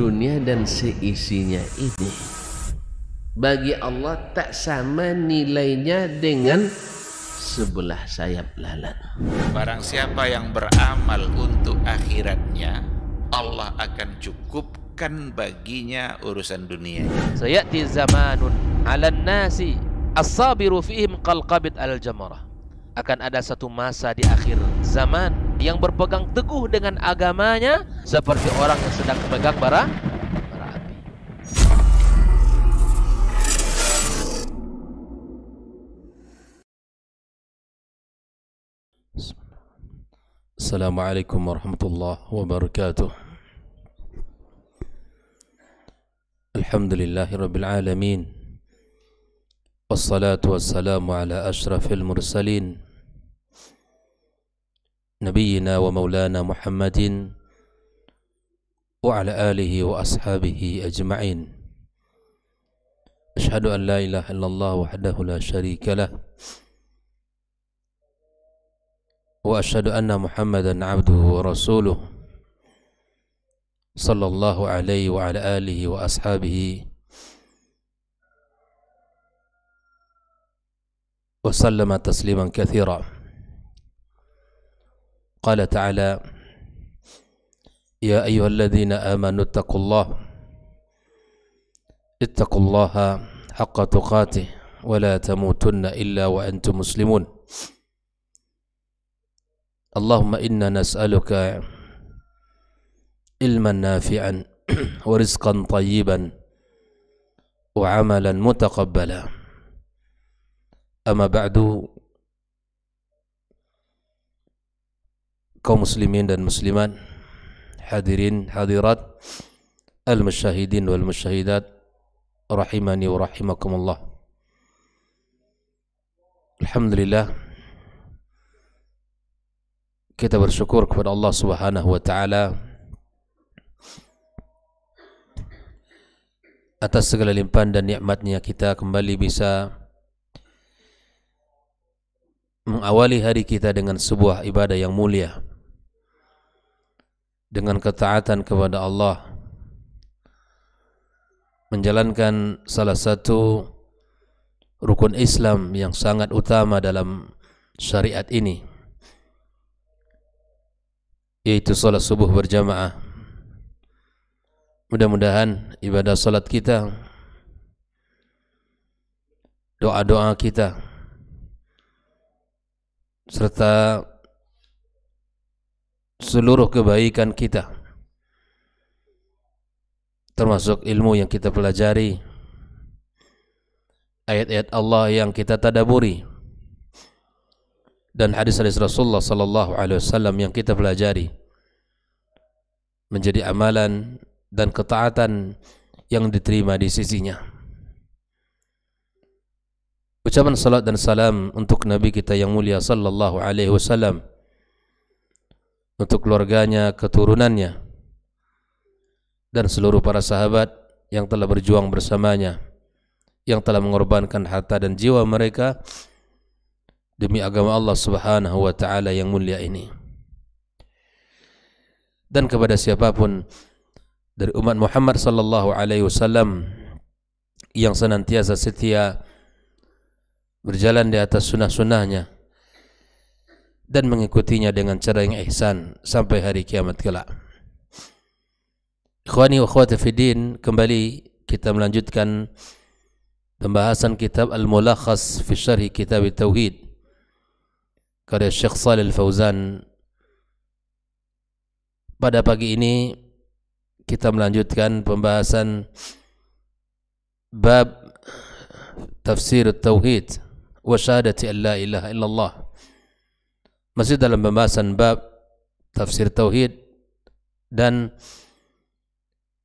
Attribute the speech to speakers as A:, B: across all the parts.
A: dunia dan seisinya ini bagi Allah tak sama nilainya dengan sebelah sayap lalat.
B: Barang siapa yang beramal untuk akhiratnya, Allah akan cukupkan baginya urusan dunia.
C: Sayati zamanun 'alan nasi as-sabiru fihim qalqabit al-jamarah. Akan ada satu masa di akhir zaman yang berpegang teguh dengan agamanya seperti orang yang sedang memegang bara api.
D: Assalamualaikum warahmatullahi wabarakatuh. Alhamdulillahi rabbil alamin. Wassalatu wassalamu ala ashrafil mursalin Nabiyyina wa maulana Muhammadin wa ala alihi wa ashabihi ajma'in. Ashhadu an la ilaha illallah wahdahu la syarika lah wa ashhadu anna Muhammadan abduhu wa rasuluh sallallahu alaihi wa ala alihi wa ashabihi wa sallama tasliman katsira. Qala ta'ala ya ayyuhalladzina amanu ittaqullaha haqqa tuqatih wa la tamutunna illa wa antum muslimun. Allahumma inna nas'aluka ilman nafi'an wa rizqan tayyiban wa amalan mutaqabbala. Amma ba'du, kaum muslimin dan muslimat, hadirin hadirat, al-musyahidin wal musyahidat, rahimani wa rahimakumullah. Alhamdulillah, kita bersyukur kepada Allah Subhanahu wa taala atas segala limpahan dan nikmatnya kita kembali bisa mengawali hari kita dengan sebuah ibadah yang mulia, dengan ketaatan kepada Allah, menjalankan salah satu rukun Islam yang sangat utama dalam syariat ini, yaitu salat subuh berjamaah. Mudah-mudahan ibadah salat kita, doa-doa kita, serta seluruh kebaikan kita, termasuk ilmu yang kita pelajari, ayat-ayat Allah yang kita tadaburi, dan hadis-hadis Rasulullah sallallahu alaihi wasallam yang kita pelajari, menjadi amalan dan ketaatan yang diterima di sisinya. Ucapan salat dan salam untuk Nabi kita yang mulia sallallahu alaihi wasallam, untuk keluarganya, keturunannya, dan seluruh para sahabat yang telah berjuang bersamanya, yang telah mengorbankan harta dan jiwa mereka demi agama Allah Subhanahu wa taala yang mulia ini. Dan kepada siapapun dari umat Muhammad sallallahu alaihi wasallam yang senantiasa setia berjalan di atas sunnah-sunnahnya dan mengikutinya dengan cara yang ihsan sampai hari kiamat kelak. Ikhwani wa akhwati fiddin, kembali kita melanjutkan pembahasan kitab Al-Mulakhas fi Syarh Kitab Tauhid karya Syekh Shalih Al-Fauzan. Pada pagi ini kita melanjutkan pembahasan bab tafsir tauhid wa syahadati an la ilaha illallah. Masih dalam pembahasan bab tafsir tauhid dan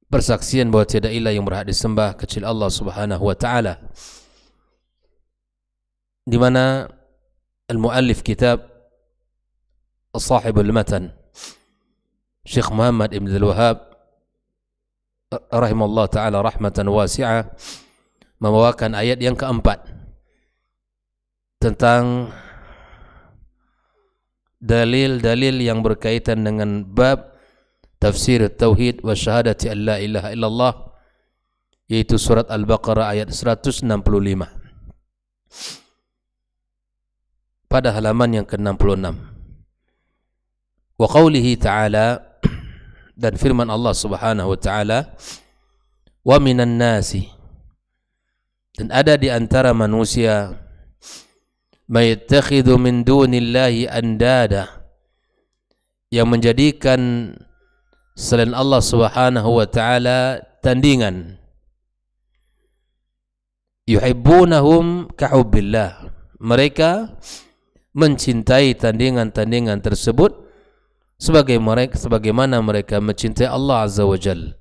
D: persaksian bahwa tiada ilah yang berhak disembah kecuali Allah Subhanahu wa taala, di mana al-muallif kitab sahibul matan Syekh Muhammad Ibn Abdul Wahhab rahimahullah taala rahmatan wasi'ah membawakan ayat yang keempat tentang dalil-dalil yang berkaitan dengan bab tafsir tauhid wa syahadati an la ilaha illallah, yaitu surat Al-Baqarah ayat 165 pada halaman yang ke-66. Wa qawlihi ta'ala, dan firman Allah Subhanahu wa ta'ala, wa minan nasi, dan ada di antara manusia, mayattakhidhu min dunillahi andada, yang menjadikan selain Allah Subhanahu wa ta'ala tandingan. Yuhibbunahum kahubbillah, mereka mencintai tandingan-tandingan tersebut sebagaimana mereka mencintai Allah Azza wa Jalla.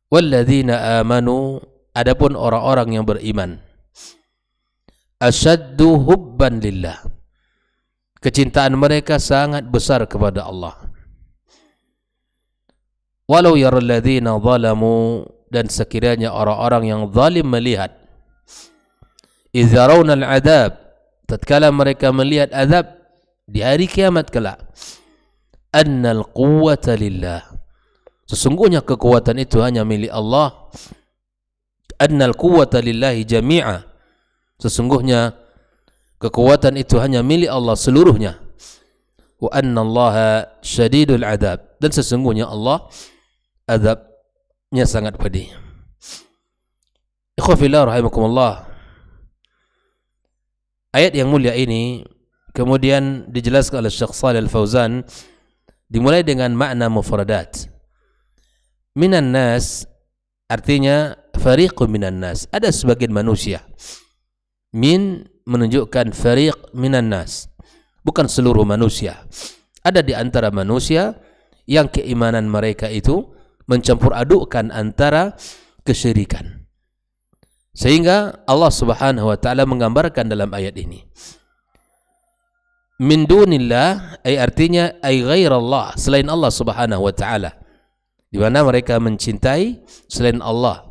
D: Walladzina amanu, adapun orang-orang yang beriman, asyaddu hubban lillah, kecintaan mereka sangat besar kepada Allah. Walau yaral ladzina zalamu, dan sekiranya orang-orang yang zalim melihat, idz yarawna al-'adzab, tatkala mereka melihat azab di hari kiamat kelak, annal quwwata lillah, sesungguhnya kekuatan itu hanya milik Allah. Annal quwwata lillahi jami'a, sesungguhnya kekuatan itu hanya milik Allah seluruhnya. Wa annallaha syadidul 'adzab, dan sesungguhnya Allah azabnya sangat pedih. Ikhwafillah rahimakumullah, ayat yang mulia ini kemudian dijelaskan oleh Syekh Shalih Al-Fauzan, dimulai dengan makna mufradat. Minan nas artinya fariqun minan nas, ada sebagian manusia. Min menunjukkan fariq minan nas, bukan seluruh manusia. Ada di antara manusia yang keimanan mereka itu mencampur adukkan antara kesyirikan. Sehingga Allah Subhanahu wa ta'ala menggambarkan dalam ayat ini, min dunillah, ay artinya ay ghairallah, selain Allah Subhanahu wa ta'ala, di mana mereka mencintai selain Allah.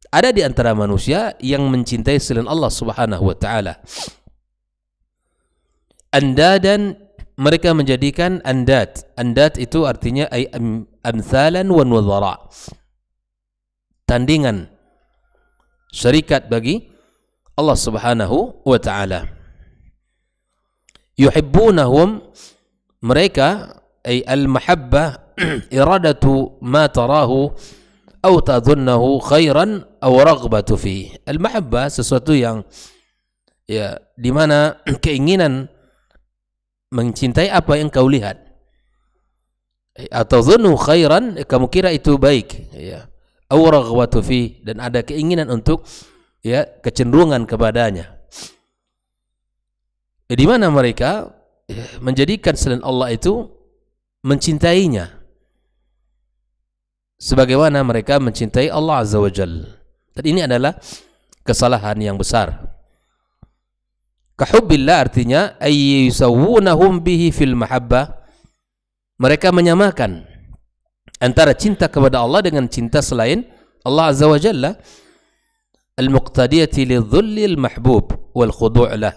D: Ada di antara manusia yang mencintai selain Allah Subhanahu wa ta'ala. Andadan, mereka menjadikan andad. Andad itu artinya ay amthalan wa nudhara, tandingan, syarikat bagi Allah Subhanahu wa ta'ala. Yuhibbunahum, mereka ay al-mahabbah iradatu ma tarahu aw tadhunnahu khairan aw raghbatu fi. Al-mahabbah sesuatu yang ya di mana keinginan mencintai apa yang kau lihat, atau dhunnu khairan, kamu kira itu baik, ya, aw raghbatu fi, dan ada keinginan untuk ya kecenderungan kepadanya. Di mana mereka menjadikan selain Allah itu mencintainya sebagaimana mereka mencintai Allah Azza wa Jalla. Dan ini adalah kesalahan yang besar. Kahubbillah artinya ay yusawwunahum bihi fil mahabbah, mereka menyamakan antara cinta kepada Allah dengan cinta selain Allah Azza wa Jalla. Al-muqtadiyati lidhullil mahbub wal khudu' lah,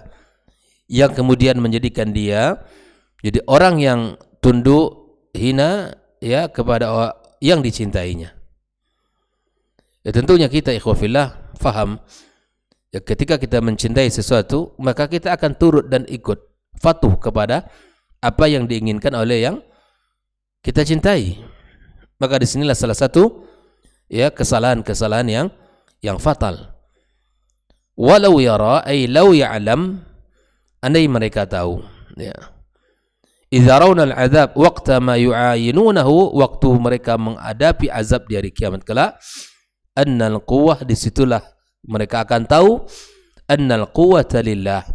D: yang kemudian menjadikan dia jadi orang yang tunduk hina ya kepada yang dicintainya. Ya tentunya kita ikhwafillah faham ya, ketika kita mencintai sesuatu maka kita akan turut dan ikut patuh kepada apa yang diinginkan oleh yang kita cintai. Maka disinilah salah satu ya kesalahan-kesalahan yang fatal. Walau yara ay law ya'lam, andai mereka tahu ya, idza rauna al-'adzab waqta ma yu'ayinunahu, waktu mereka menghadapi azab di hari kiamat kelak, annal quwwah, disitulah mereka akan tahu annal quwwata lillah,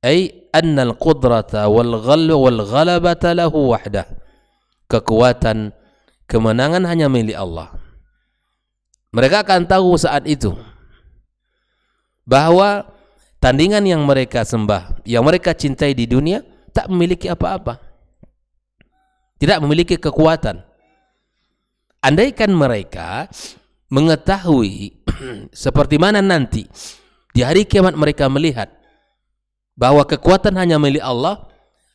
D: ay annal qudrata wal ghalabata lahu wahdah, kekuatan kemenangan hanya milik Allah. Mereka akan tahu saat itu bahwa tandingan yang mereka sembah, yang mereka cintai di dunia tak memiliki apa-apa, tidak memiliki kekuatan. Andaikan mereka mengetahui seperti mana nanti di hari kiamat mereka melihat bahwa kekuatan hanya milik Allah,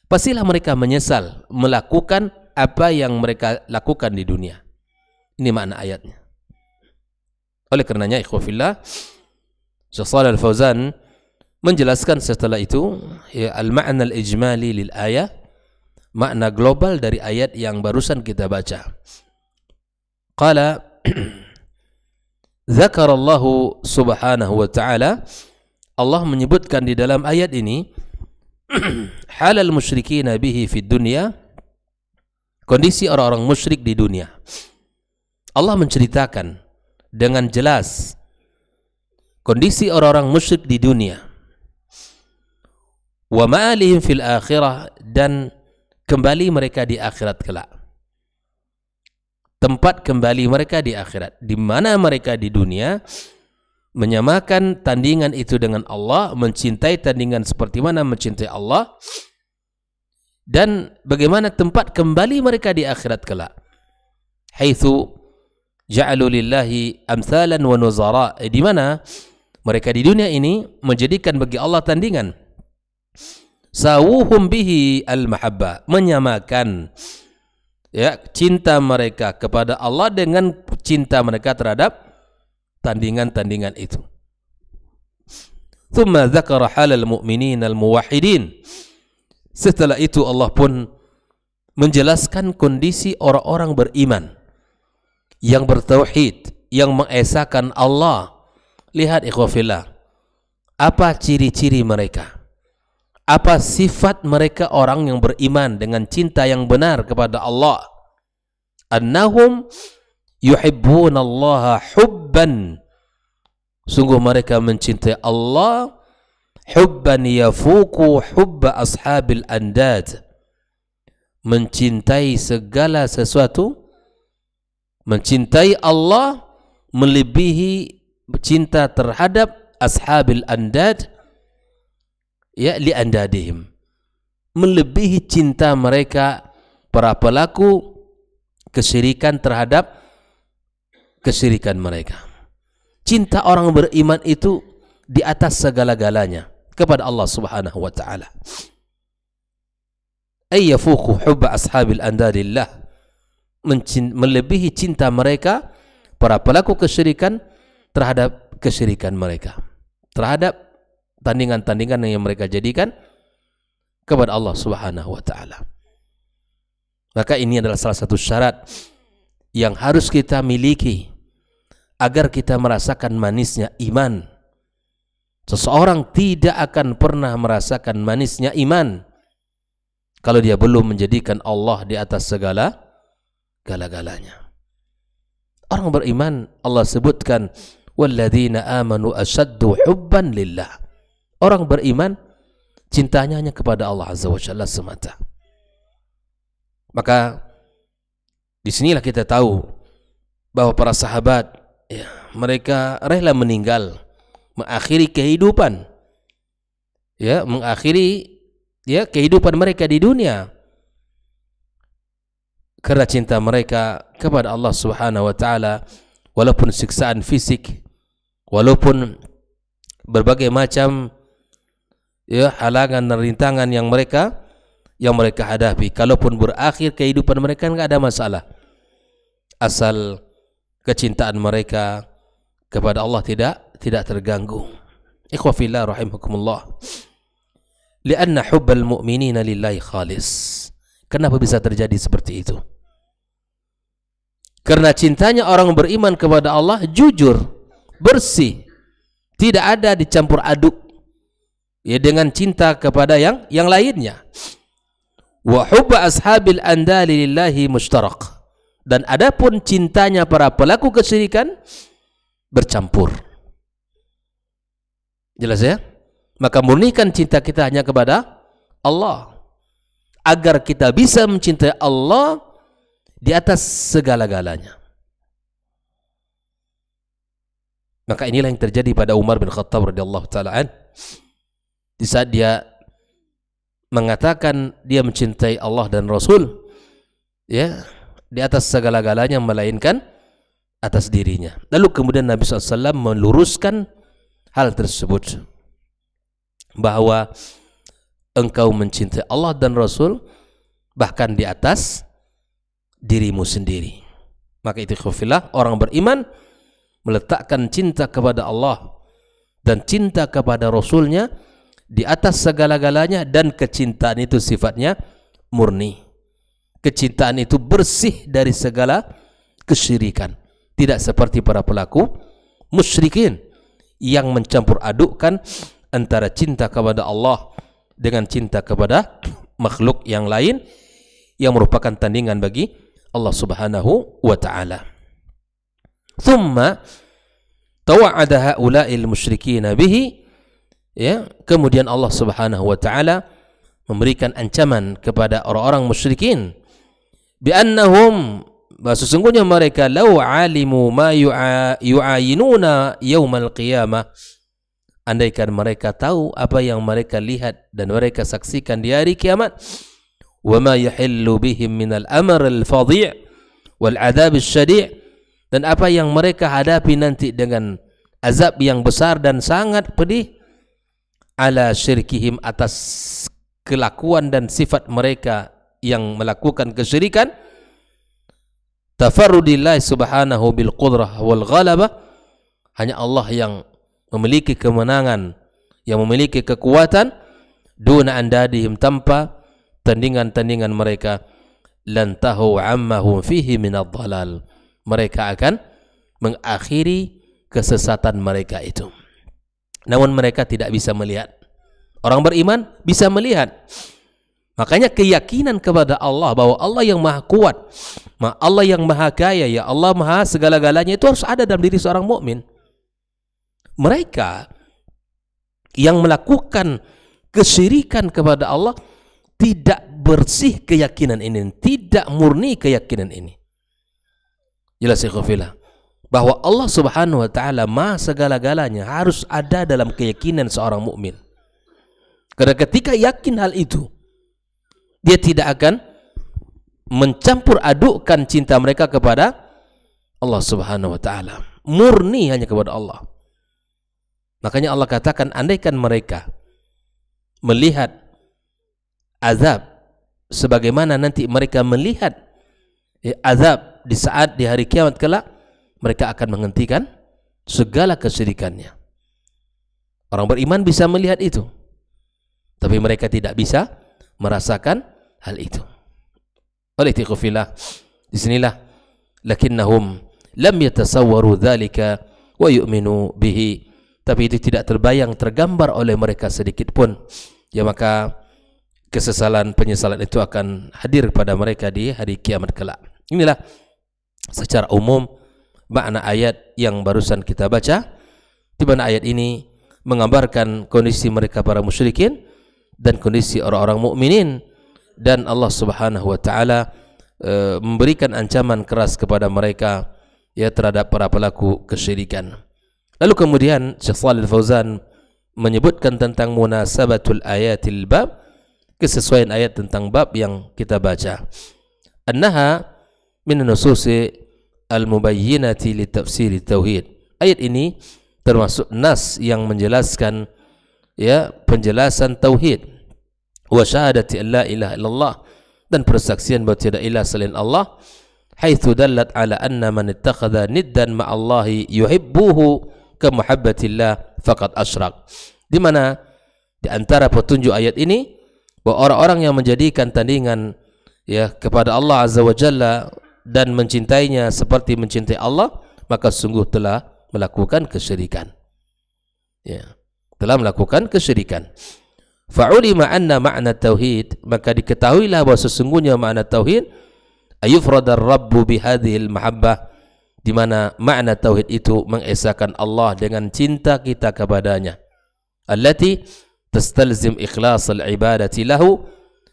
D: pastilah mereka menyesal melakukan apa yang mereka lakukan di dunia. Ini makna ayatnya. Oleh karenanya ikhwafillah, Syekh Shalih Al-Fauzan menjelaskan setelah itu ya, al-ma'na al-ijmali lil ayah, makna global dari ayat yang barusan kita baca. Qala Zakarallahu subhanahu wa ta'ala, Allah menyebutkan di dalam ayat ini halal musyrikin bihi fid dunya, kondisi orang-orang musyrik di dunia. Allah menceritakan dengan jelas kondisi orang-orang musyrik di dunia. Wa ma'alihim fil akhirah, dan kembali mereka di akhirat kelak. Tempat kembali mereka di akhirat, di mana mereka di dunia menyamakan tandingan itu dengan Allah, mencintai tandingan seperti mana mencintai Allah, dan bagaimana tempat kembali mereka di akhirat kelak. Haitsu ja'alu lillahi amsalan wa nuzara, di mana mereka di dunia ini menjadikan bagi Allah tandingan. Sawuhum bihi al-mahabbah, menyamakan ya cinta mereka kepada Allah dengan cinta mereka terhadap tandingan-tandingan itu. Thumma dzakara halal mu'minin al-muwahhidin. Setelah itu Allah pun menjelaskan kondisi orang-orang beriman yang bertauhid, yang mengesahkan Allah. Lihat ikhwafillah, apa ciri-ciri mereka? Apa sifat mereka orang yang beriman dengan cinta yang benar kepada Allah? Annahum yuhibbunallaha hubban, sungguh mereka mencintai Allah hubban yafuku hubba ashabil andad, mencintai segala sesuatu, mencintai Allah melebihi cinta terhadap ashabil andad, ya li andadihim, melebihi cinta mereka para pelaku kesyirikan terhadap kesyirikan mereka. Cinta orang beriman itu di atas segala-galanya kepada Allah Subhanahu wa taala. Ay yafuqu hubba ashabil andadillah, melebihi cinta mereka para pelaku kesyirikan terhadap kesyirikan mereka, terhadap tandingan-tandingan yang mereka jadikan kepada Allah Subhanahu wa taala. Maka ini adalah salah satu syarat yang harus kita miliki agar kita merasakan manisnya iman. Seseorang tidak akan pernah merasakan manisnya iman kalau dia belum menjadikan Allah di atas segala-galanya. Orang beriman Allah sebutkan walladzina amanu asyaddu hubban lillah. Orang beriman cintanya hanya kepada Allah Azza wa Jalla semata. Maka disinilah kita tahu bahwa para sahabat ya, mereka rela meninggal, mengakhiri kehidupan, ya, mengakhiri ya kehidupan mereka di dunia karena cinta mereka kepada Allah Subhanahu wa taala, walaupun siksaan fisik, walaupun berbagai macam ya halangan dan rintangan yang mereka hadapi, kalaupun berakhir kehidupan mereka enggak ada masalah, asal kecintaan mereka kepada Allah tidak terganggu. Ikhwa fillah rahimakumullah, lianna hubbal mu'minina lillahi khalis. Kenapa bisa terjadi seperti itu? Karena cintanya orang beriman kepada Allah jujur, bersih, tidak ada dicampur aduk ya dengan cinta kepada yang lainnya. Wa hubba ashabil andali lillahi mushtarak, dan adapun cintanya para pelaku kesyirikan bercampur. Jelas ya? Maka murnikan cinta kita hanya kepada Allah agar kita bisa mencintai Allah di atas segala-galanya. Maka inilah yang terjadi pada Umar bin Khattab radhiyallahu taala an, di saat dia mengatakan dia mencintai Allah dan Rasul ya di atas segala-galanya melainkan atas dirinya. Lalu kemudian Nabi SAW meluruskan hal tersebut, bahwa engkau mencintai Allah dan Rasul bahkan di atas dirimu sendiri. Maka itu khufillah, orang beriman meletakkan cinta kepada Allah dan cinta kepada Rasulnya di atas segala-galanya, dan kecintaan itu sifatnya murni. Kecintaan itu bersih dari segala kesyirikan. Tidak seperti para pelaku musyrikin yang mencampur adukkan antara cinta kepada Allah dengan cinta kepada makhluk yang lain yang merupakan tandingan bagi Allah Subhanahu wa ta'ala. Thumma tawa'ada ha'ula'il musyrikin bihi, ya, kemudian Allah Subhanahu wa ta'ala memberikan ancaman kepada orang-orang musyrikin bi annahum, bahwa sesungguhnya mereka law alimu ma yu'ayinuna yaumal qiyamah, andaikan mereka tahu apa yang mereka lihat dan mereka saksikan di hari kiamat, wa ma yahillu bihim minal amr al-fadhi' wal adab al-syadi', dan apa yang mereka hadapi nanti dengan azab yang besar dan sangat pedih, ala syirkihim, atas kelakuan dan sifat mereka yang melakukan kesyirikan, tafarrudillahi subhanahu bil qudrah wal ghalabah, hanya Allah yang memiliki kemenangan, yang memiliki kekuatan, duna andadihim, tanpa tandingan-tandingan mereka, lantahu ammahum fihi minadh dhalal, mereka akan mengakhiri kesesatan mereka itu. Namun mereka tidak bisa melihat. Orang beriman bisa melihat. Makanya keyakinan kepada Allah bahwa Allah yang maha kuat, Allah yang maha kaya, ya Allah maha segala-galanya, itu harus ada dalam diri seorang mukmin. Mereka yang melakukan kesyirikan kepada Allah tidak bersih keyakinan ini, tidak murni keyakinan ini. Jelas ikhwafillah, bahwa Allah Subhanahu wa ta'ala maha segala-galanya harus ada dalam keyakinan seorang mukmin. Karena ketika yakin hal itu, dia tidak akan mencampur adukkan cinta mereka kepada Allah Subhanahu wa ta'ala. Murni hanya kepada Allah. Makanya Allah katakan, andaikan mereka melihat azab sebagaimana nanti mereka melihat azab di saat di hari kiamat kelak, mereka akan menghentikan segala kesyirikannya. Orang beriman bisa melihat itu, tapi mereka tidak bisa merasakan hal itu. Oleh tiqufillah, disinilah lakinnahum lam yatasawwaru dzalika wa yu'minu bihi, tapi itu tidak terbayang, tergambar oleh mereka sedikit pun, ya maka kesesalan, penyesalan itu akan hadir pada mereka di hari kiamat kelak. Inilah secara umum makna ayat yang barusan kita baca, di mana ayat ini menggambarkan kondisi mereka para musyrikin dan kondisi orang-orang mukminin, dan Allah Subhanahu wa ta'ala memberikan ancaman keras kepada mereka, ya, terhadap para pelaku kesyirikan. Lalu kemudian Syekh Shalih Al-Fauzan menyebutkan tentang munasabatul ayatil bab, kesesuaian ayat tentang bab yang kita baca. Annaha min nususi al-mubayyinati li tafsir tauhid. Ayat ini termasuk nas yang menjelaskan, ya, penjelasan tauhid, wa syahadati an la ilaha illallah, dan persaksian bahawa tidak ilah selain Allah, haitsu dallat ala anna man ittakhadha niddan ma'allahi yuhibbuhu ka muhabbatillah faqad asyrak. Di mana di antara petunjuk ayat ini bahwa orang-orang yang menjadikan tandingan, ya, kepada Allah Azza wa Jalla dan mencintainya seperti mencintai Allah, maka sungguh telah melakukan kesyirikan. Ya, telah melakukan kesyirikan. Fa'ulima anna ma'na tauhid, maka diketahuilah bahwa sesungguhnya makna tauhid ayufradar rabbu bihadhil mahabbah, di mana makna tauhid itu mengesahkan Allah dengan cinta kita kepadanya, allati tastalzim ikhlasal ibadati lahu,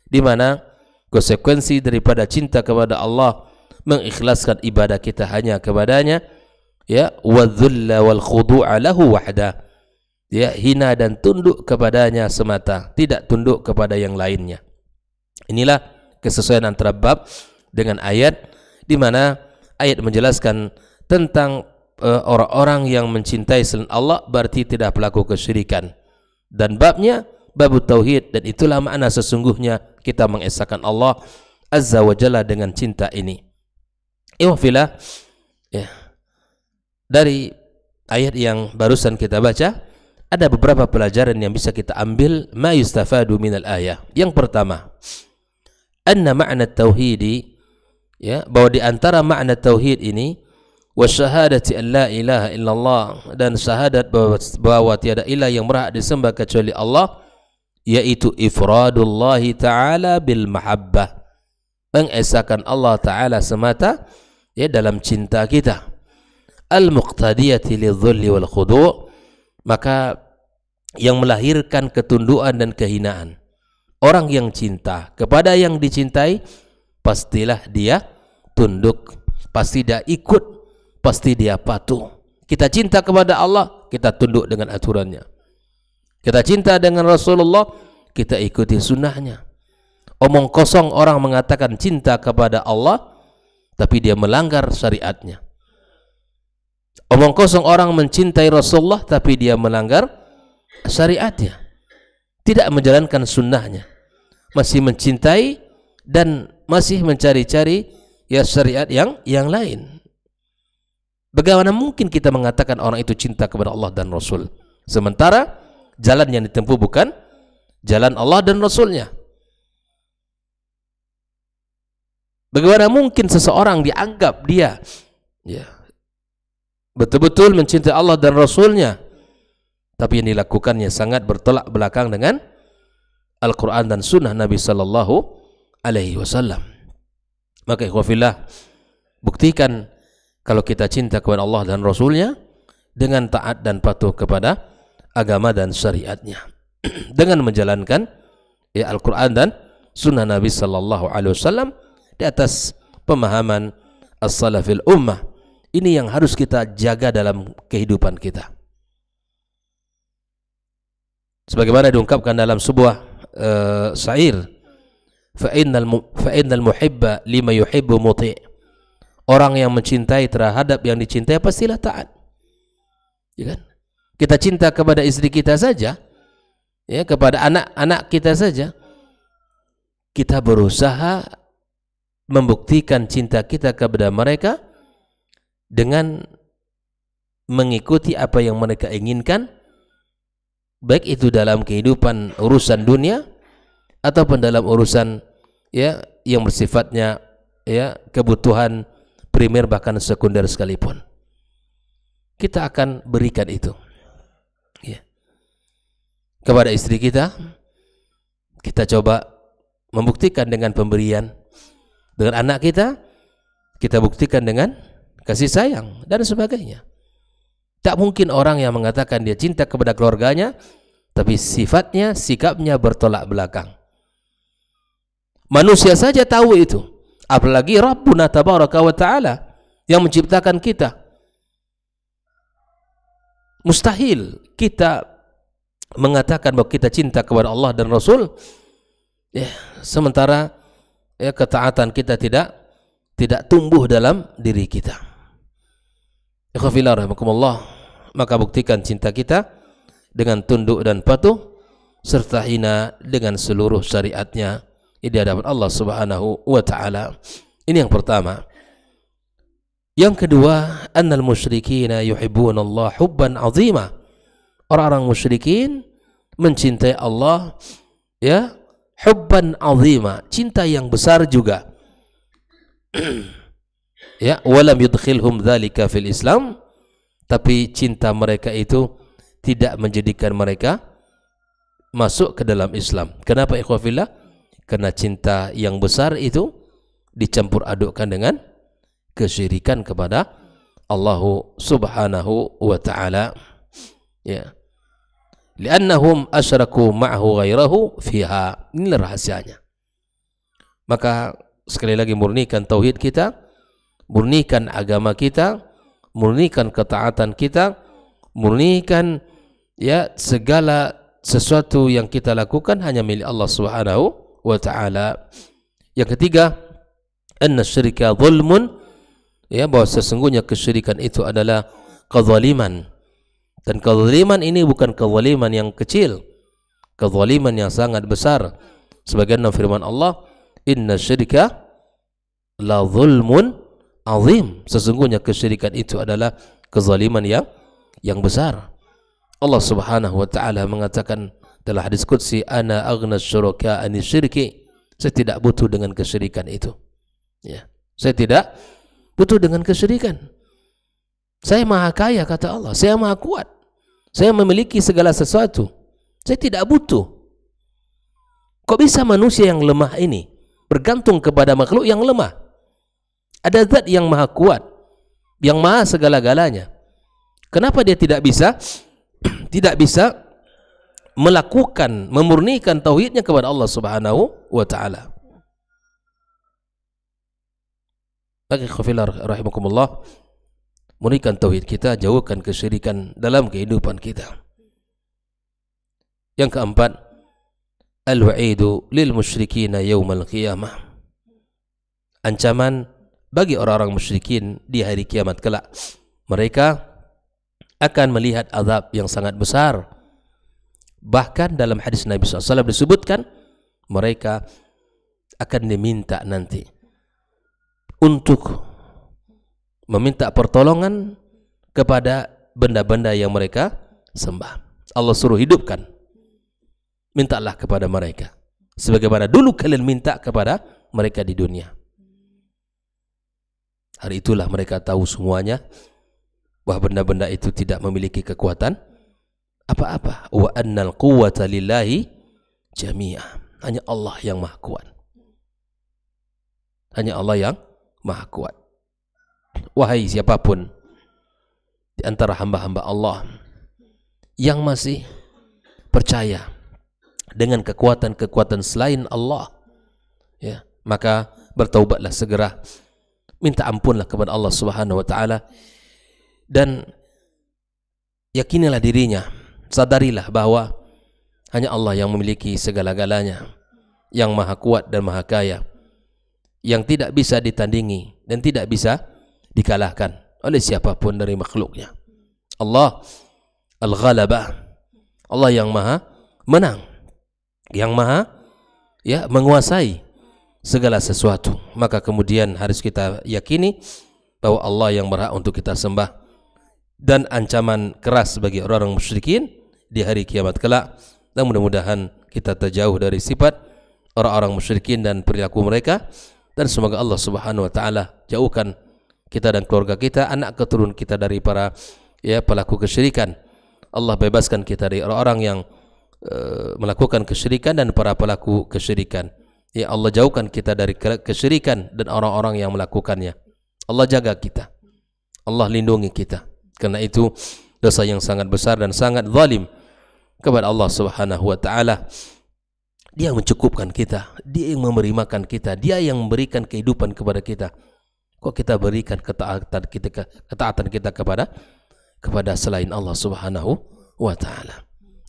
D: di mana konsekuensi daripada cinta kepada Allah mengikhlaskan ibadah kita hanya kepadanya, ya, wadzulla wal khudu'a lahu wahda, ya, hina dan tunduk kepadanya semata, tidak tunduk kepada yang lainnya. Inilah kesesuaian antara bab dengan ayat, di mana ayat menjelaskan tentang orang-orang yang mencintai selain Allah berarti tidak pelaku kesyirikan, dan babnya bab tauhid, dan itulah makna sesungguhnya kita mengesahkan Allah Azza wa Jalla dengan cinta ini. Iwafillah, ya. Dari ayat yang barusan kita baca ada beberapa pelajaran yang bisa kita ambil ma yustafadu minal ayah. Yang pertama, anna ma'na tauhidi, ya, bahwa di antara makna tauhid ini wa syahadati an la ilaha illallah, dan syahadat bahwa tiada ilah yang berhak disembah kecuali Allah, yaitu ifradullahi ta'ala bil mahabbah, mengesahkan Allah Ta'ala semata, ya, dalam cinta kita, al-muqtadiyati lidhulli wal khudu', maka yang melahirkan ketundukan dan kehinaan. Orang yang cinta kepada yang dicintai, pastilah dia tunduk, pasti dia ikut, pasti dia patuh. Kita cinta kepada Allah, kita tunduk dengan aturannya. Kita cinta dengan Rasulullah, kita ikuti sunnahnya. Omong kosong orang mengatakan cinta kepada Allah, tapi dia melanggar syariatnya. Omong kosong orang mencintai Rasulullah, tapi dia melanggar syariatnya. Tidak menjalankan sunnahnya. Masih mencintai dan masih mencari-cari, ya, syariat yang lain. Bagaimana mungkin kita mengatakan orang itu cinta kepada Allah dan Rasul, sementara jalan yang ditempuh bukan jalan Allah dan Rasulnya? Bagaimana mungkin seseorang dianggap dia, ya, betul-betul mencintai Allah dan Rasulnya, tapi yang dilakukannya sangat bertolak belakang dengan Al-Quran dan Sunnah Nabi Sallallahu Alaihi Wasallam? Maka ikhwafillah, buktikan kalau kita cinta kepada Allah dan Rasulnya dengan taat dan patuh kepada agama dan syariatnya, dengan menjalankan, ya, Al-Quran dan Sunnah Nabi Sallallahu Alaihi Wasallam di atas pemahaman as-salafil ummah. Ini yang harus kita jaga dalam kehidupan kita. Sebagaimana diungkapkan dalam sebuah syair, fa innal muhibba lima yuhibbu muti'. Orang yang mencintai terhadap yang dicintai pastilah taat. Ya kan? Kita cinta kepada istri kita saja, ya, kepada anak-anak kita saja, kita berusaha membuktikan cinta kita kepada mereka dengan mengikuti apa yang mereka inginkan, baik itu dalam kehidupan urusan dunia ataupun dalam urusan, ya, yang bersifatnya, ya, kebutuhan primer bahkan sekunder sekalipun. Kita akan berikan itu, ya, kepada istri kita. Kita coba membuktikan dengan pemberian. Dengan anak kita buktikan dengan kasih sayang dan sebagainya. Tak mungkin orang yang mengatakan dia cinta kepada keluarganya, tapi sifatnya, sikapnya bertolak belakang. Manusia saja tahu itu, apalagi Rabbuna Tabaraka wa Ta'ala yang menciptakan kita. Mustahil kita mengatakan bahwa kita cinta kepada Allah dan Rasul, ya, sementara, ya, ketaatan kita tidak tumbuh dalam diri kita. Ikhwafillah rahimakumullah, maka buktikan cinta kita dengan tunduk dan patuh serta hina dengan seluruh syariatnya di hadapan Allah Subhanahu wa Ta'ala. Ini yang pertama. Yang kedua, annal musyrikina yuhibbuna Allah hubban azima. Orang-orang musyrikin mencintai Allah, ya, hubban azima, cinta yang besar juga. Ya, walam yudkhilhum dzalika fil Islam, tapi cinta mereka itu tidak menjadikan mereka masuk ke dalam Islam. Kenapa ikhwafillah? Karena cinta yang besar itu dicampur adukkan dengan kesyirikan kepada Allah Subhanahu wa Ta'ala, ya. Li'annahum asyraku ma'ahu ghairahu fiha. Ini rahasianya. Maka sekali lagi, murnikan tauhid kita, murnikan agama kita, murnikan ketaatan kita, murnikan, ya, segala sesuatu yang kita lakukan hanya milik Allah Subhanahu wa Ta'ala. Yang ketiga, anna syirka zulmun, ya, bahwa sesungguhnya kesyirikan itu adalah kezaliman. Dan kezaliman ini bukan kezaliman yang kecil. kezaliman yang sangat besar. Sebagaimana firman Allah, inna syirka la zulmun azim. Sesungguhnya kesyirikan itu adalah kezaliman yang besar. Allah Subhanahu wa taala mengatakan dalam hadis qudsi, ana aghna syuraka ani syirki. Saya tidak butuh dengan kesyirikan itu. Ya, saya tidak butuh dengan kesyirikan. Saya maha kaya, kata Allah. Saya maha kuat. Saya memiliki segala sesuatu. Saya tidak butuh. Kok bisa manusia yang lemah ini bergantung kepada makhluk yang lemah? Ada zat yang maha kuat, yang maha segala-galanya. Kenapa dia tidak bisa melakukan, memurnikan tauhidnya kepada Allah Subhanahu wa taala? Bagi khafillah rahimakumullah, murnikan tauhid kita, jauhkan kesyirikan dalam kehidupan kita. Yang keempat, al-wa'idu lil musyrikina yaumal qiyamah. Ancaman bagi orang-orang musyrikin di hari kiamat kelak. Mereka akan melihat azab yang sangat besar. Bahkan dalam hadis Nabi SAW disebutkan, mereka akan diminta nanti untuk meminta pertolongan kepada benda-benda yang mereka sembah. Allah suruh hidupkan, mintalah kepada mereka sebagaimana dulu kalian minta kepada mereka di dunia. Hari itulah mereka tahu semuanya bahwa benda-benda itu tidak memiliki kekuatan apa-apa. Wa annal quwwata lillahi jami'ah. Hanya Allah yang maha kuat. Hanya Allah yang maha kuat. Wahai siapapun di antara hamba-hamba Allah yang masih percaya dengan kekuatan-kekuatan selain Allah, ya, maka bertaubatlah segera, minta ampunlah kepada Allah Subhanahu wa taala, dan yakinilah dirinya, sadarilah bahwa hanya Allah yang memiliki segala-galanya, yang maha kuat dan maha kaya, yang tidak bisa ditandingi dan tidak bisa dikalahkan oleh siapapun dari makhluknya. Allah Al-Ghalabah, Allah yang maha menang, yang maha menguasai segala sesuatu. Maka kemudian harus kita yakini bahwa Allah yang berhak untuk kita sembah, dan ancaman keras bagi orang-orang musyrikin di hari kiamat kelak. Dan mudah-mudahan kita terjauh dari sifat orang-orang musyrikin dan perilaku mereka, dan semoga Allah Subhanahu wa taala jauhkan kita dan keluarga kita, anak keturunan kita dari para pelaku kesyirikan. Allah bebaskan kita dari orang-orang yang melakukan kesyirikan dan para pelaku kesyirikan. Ya Allah, jauhkan kita dari kesyirikan dan orang-orang yang melakukannya. Allah jaga kita, Allah lindungi kita. Karena itu dosa yang sangat besar dan sangat zalim kepada Allah Subhanahu wa taala. Dia yang mencukupkan kita, Dia yang memberi makan kita, Dia yang memberikan kehidupan kepada kita. Kok kita berikan ketaatan kita kepada selain Allah Subhanahu wa taala?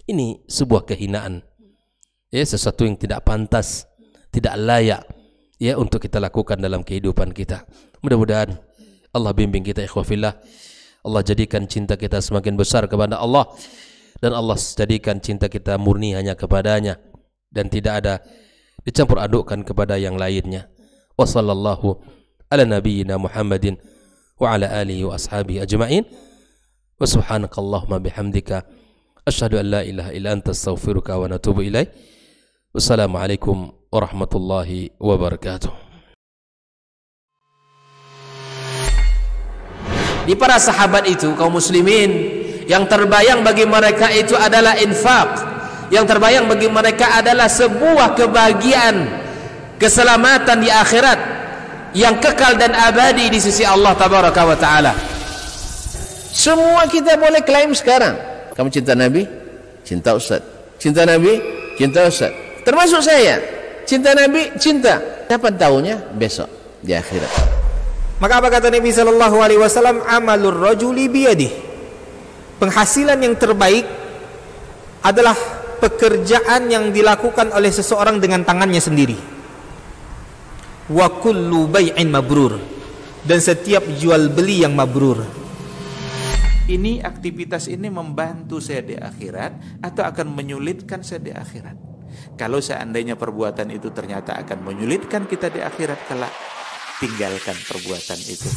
D: Ini sebuah kehinaan, sesuatu yang tidak pantas, tidak layak untuk kita lakukan dalam kehidupan kita. Mudah-mudahan Allah bimbing kita, ikhwafillah. Allah jadikan cinta kita semakin besar kepada Allah, dan Allah jadikan cinta kita murni hanya kepadanya dan tidak ada dicampur adukkan kepada yang lainnya. Wa sallallahu ala nabiyyina Muhammadin wa ala alihi wa ashabihi ajma'in. Wa subhanakallahumma bihamdika asyhadu an la ilaha illa anta astaghfiruka wa atubu ilaik. Wassalamualaikum warahmatullahi wabarakatuh.
A: Di para sahabat itu, kaum muslimin, yang terbayang bagi mereka itu adalah infak, yang terbayang bagi mereka adalah sebuah kebahagiaan, keselamatan di akhirat yang kekal dan abadi di sisi Allah Tabaraka wa Ta'ala. Semua kita boleh klaim sekarang. Kamu cinta Nabi? Cinta Ustaz. Cinta Nabi? Cinta Ustaz. Termasuk saya. Cinta Nabi? Cinta. Dapat tahunya besok di akhirat.
E: Maka apa kata Nabi sallallahu alaihi wasallam? Amalur rajuli biyadih. Penghasilan yang terbaik adalah pekerjaan yang dilakukan oleh seseorang dengan tangannya sendiri. Wa kullu bai'in mabrur, dan setiap jual beli yang mabrur.
B: ini aktivitas ini membantu saya di akhirat atau akan menyulitkan saya di akhirat. Kalau seandainya perbuatan itu ternyata akan menyulitkan kita di akhirat kelak, tinggalkan perbuatan itu.